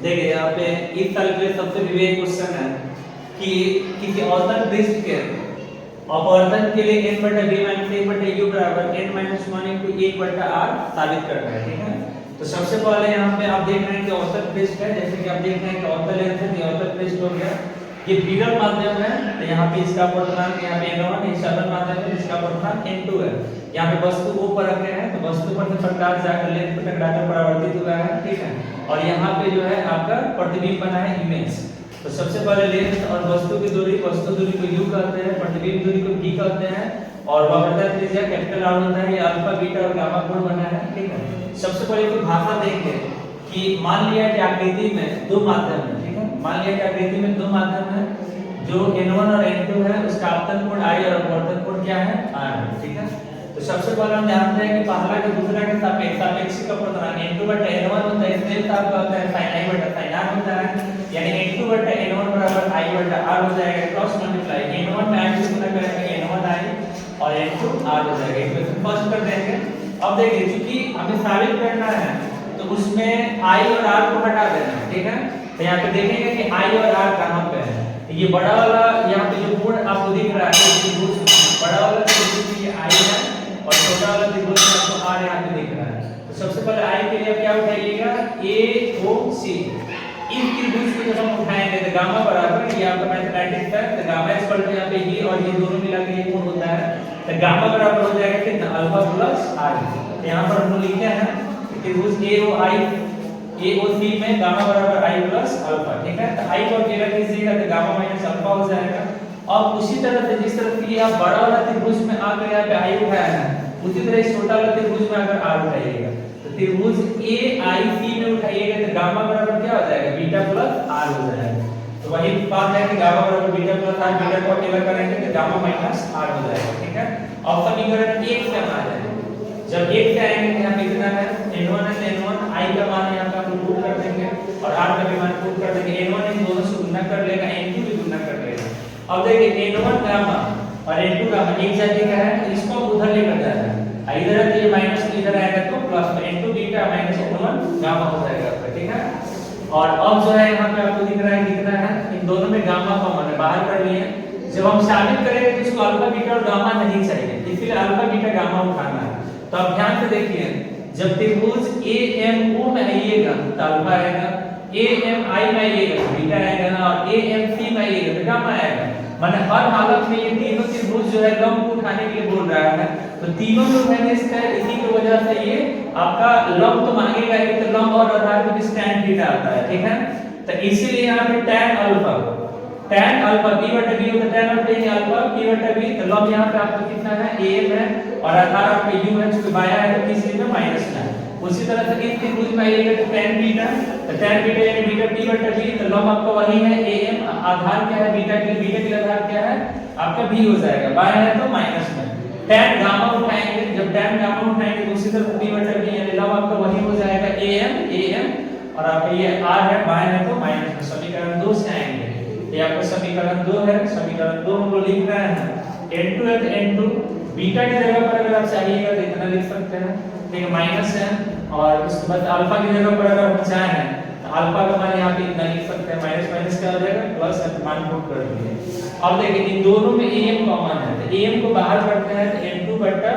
देखिए यहाँ पे इस साल के लिए सबसे विवेक क्वेश्चन है कि किसी औसत पृष्ठ के अपवर्तन के लिए n बटा b माइनस 1 बटा u बराबर n माइनस 1 into 1 बटा r साबित करना है। ठीक है, तो सबसे पहले यहाँ पे आप देख रहे हैं कि औसत पृष्ठ है, जैसे कि आप देख रहे हैं कि औसत लेंथ है, औसत पृष्ठ हो गया, ये विकर्ण माध्यम है, तो यहाँ पे इसका अपूर्णांक यहाँ पे n1, ये सरल माध्यम है, इसका अपूर्णांक n2 है। यहाँ पे वस्तु O पर रखे हैं, तो वस्तु पर से प्रकाश जाकर लेंस पर टकराकर परावर्तित हुआ है। ठीक है, और यहाँ पे जो है आपका प्रतिबिंब बना है इमेज। तो सबसे पहले लेंस और वस्तु की दूरी, वस्तु दूरी को u कहते हैं, प्रतिबिंब दूरी को v कहते हैं, और वक्रता त्रिज्या कैपिटल R होता है, ये अल्फा बीटा और गामा कोण बना है। ठीक है, सबसे पहले तो भाषा देखेंगे कि मान लिया कि आकृति में दो माध्यम है। ठीक है, मान लिया कि आकृति में दो माध्यम है, जो n1 और n2 है, उसका आपतन कोण I और अपवर्तन कोण क्या है r है। ठीक है, तो सबसे पहले हम जानते हैं कि पहला के दूसरा के सापेक्षिक अपूर्णांक n2 बटा n1 होता है, इसलिए साफ होता है sin I बटा sin r होता है, यानी n2 बटा n1 बराबर I बटा r हो जाएगा, क्रॉस मल्टीप्लाई n1 में I से गुणा करेंगे n1 I और n2 r हो जाएगा। इक्वेशन फर्स्ट कर देंगे। अब देखिए क्योंकि हमें साबित करना है तो उसमें I और r को हटा देना है। ठीक है, तो यहाँ पे देखेंगे कि I और r कहाँ पे है। ये बड़ा वाला यहाँ पे जो कोण आपको दिख रहा है, बड़ा वाला त्रिभुज ये I है और छोटा वाला त्रिभुज आपको r यहाँ पे दिख रहा है। तो सबसे पहले I के लिए आप क्या उठाइएगा, AOC। इस त्रिभुज को जब हम उठाएंगे तो गामा बराबर, ये आपका मैथमेटिक्स है, तो गामा इक्वल टू यहाँ पे ये और ये दोनों मिला के ये कोण होता है, तो गामा बराबर हो जाएगा कितना, अल्फा प्लस r। तो यहाँ पर हम लिखते हैं त्रिभुज AOC में गामा बराबर I प्लस अल्फा। ठीक है, तो I को अकेला कीजिएगा तो गामा माइनस अल्फा हो जाएगा। अब उसी तरह से जिस तरह से आप बड़ा वाला त्रिभुज में आकर यहाँ पे I उठाया है, उसी तरह इस छोटा वाला त्रिभुज में अगर r उठाइएगा तो त्रिभुज AIC में उठाइएगा तो गामा बराबर क्या हो जाएगा, बीटा प्लस r हो जाएगा। तो वही बात है कि गामा बराबर बीटा प्लस r, बीटा को अकेला करेंगे तो गामा माइनस r हो जाएगा। ठीक है, अब समीकरण 1 से हम आ जाएंगे। जब 1 से आएंगे तो यहाँ पे कितना है, n1 है, n1 I का मान यहाँ पे हम पुट कर देंगे और r का भी मान पुट कर देंगे। n1 इन दोनों से गुणा कर लेगा, n2 भी गुणा कर लेगा। अब देखिए n1 गामा और n2 गामा एक जाति का है, तो इसको उधर लेकर जाना है, इधर है तो ये माइनस इधर आएगा तो प्लस में n2 beta minus n1 gamma हो जाएगा आपका। ठीक है, और अब जो है यहाँ पे आपको दिख रहा है कितना है, इन दोनों में गामा कॉमन है, बाहर कर लिए। जब हम साबित करेंगे तो इसको अल्फा बीटा और गामा नहीं चाहिए, इसलिए अल्फा बीटा गामा उठाना है। तो अब ध्यान से देखिए, जब त्रिभुज AMO में आइएगा तो अल्फा आएगा, AMI में आइएगा तो बीटा आएगा, और AMC में आइएगा तो गामा आएगा। माने हर हालत में ये तीनों त्रिभुज जो है लंब को उठाने के लिए बोल रहा है, तो तीनों जो है इसी की वजह से ये आपका लंब तो मांगेगा ही, तो लंब और आधार पे भी tan थीटा आता है। ठीक है, तो इसीलिए यहाँ पे tan अल्फा b बटा b होता है, tan अल्फा ये अल्फा b बटा b, तो लंब यहाँ पे आपको कितना है, am है, और आधार आपका u है, जो बायां है तो तीसरे में माइनस है। उसी तरह से इस त्रिभुज में आइएगा तो tan बीटा, तो tan बीटा यानी बीटा b बटा b, तो लंब आपका वही है am, आधार क्या है बीटा के आधार क्या है आपका b हो जाएगा, बायां है तो माइनस में। tan गामा उठाएंगे, जब tan गामा उठाएंगे तो उसी तरह b बटा b यानी लंब आपका वही हो जाएगा am, और आपका ये r है, बायां है तो माइनस में। समीकरण 2 से आएंगे, ये आपका समीकरण 2 है। समीकरण 2 हम लोग लिख रहे हैं, n2 है तो n2 बीटा की जगह पर अगर आप चाहिएगा तो इतना लिख सकते हैं, ठीक है, माइनस है, और उसके बाद अल्फा की जगह पर अगर हम चाहें तो अल्फा का मान यहाँ पे इतना लिख सकते हैं, माइनस माइनस क्या हो जाएगा प्लस, मान पुट कर दिए। अब देखिए इन दोनों में am कॉमन है, तो am को बाहर करते हैं तो n2 बटा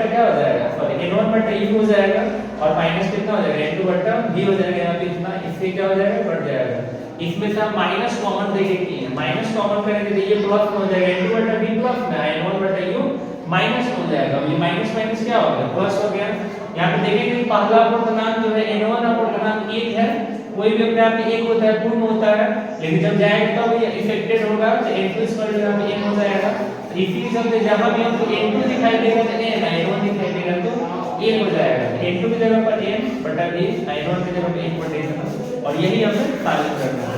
क्या हो जाएगा, सॉरी n1 बटा u हो जाएगा, और माइनस कितना हो जाएगा n2 बटा v हो जाएगा, यहाँ पे इतना, इससे क्या हो जाएगा बढ़ जाएगा। इसमें से हम माइनस कॉमन लेके किए, माइनस कॉमन करेंगे तो ये प्लस हो जाएगा, n2 बटा v प्लस में n1 बटा u माइनस हो जाएगा, ये माइनस माइनस क्या हो गया प्लस हो गया। यहाँ पे देखेंगे कि पहला अपूर्णांक जो है n1 अपूर्णांक 1 है, कोई भी अपने आप में 1 होता है, पूर्ण होता है, लेकिन जब जाएगा तब ये इफेक्टेड होगा, तो n2 स्क्वायर यहाँ पे 1 हो जाएगा। इसी चलते जहां भी हमको n2 दिखाई देगा तो n1 दिखाई देगा तो 1 हो जाएगा, n2 की जगह पर n बटा 1, n1 की जगह पर 1 बटा 1, और यही हमें साबित करना है।